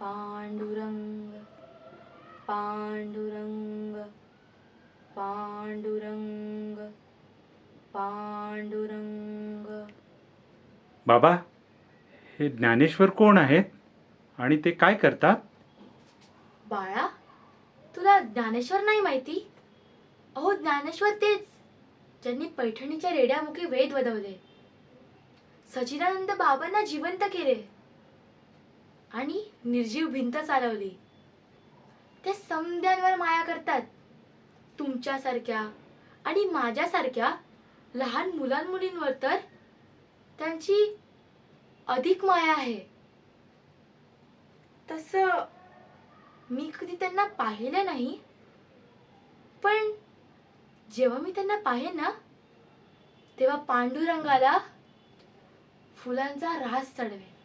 पांडुरंग पांडुरंग पांडुरंग पांडुरंग. बाबा, हे ज्ञानेश्वर कोण आहेत आणि ते काय करतात? बाळा, तुला ज्ञानेश्वर नाही माहिती? अहो, ज्ञानेश्वर तेच ज्यांनी पैठणीच्या रेड्यामुखी वेद वदवले, सच्चिदानंद बाबांना जिवंत केले आणि निर्जीव भिंत चालवली. ते समद्यांवर माया करतात. तुमच्यासारख्या आणि माझ्यासारख्या लहान मुलांमुलींवर तर त्यांची अधिक माया आहे. तसं मी कधी त्यांना पाहिलं नाही, पण जेव्हा मी त्यांना पाहेन ना, तेव्हा पांडुरंगाला फुलांचा रास चढवेन.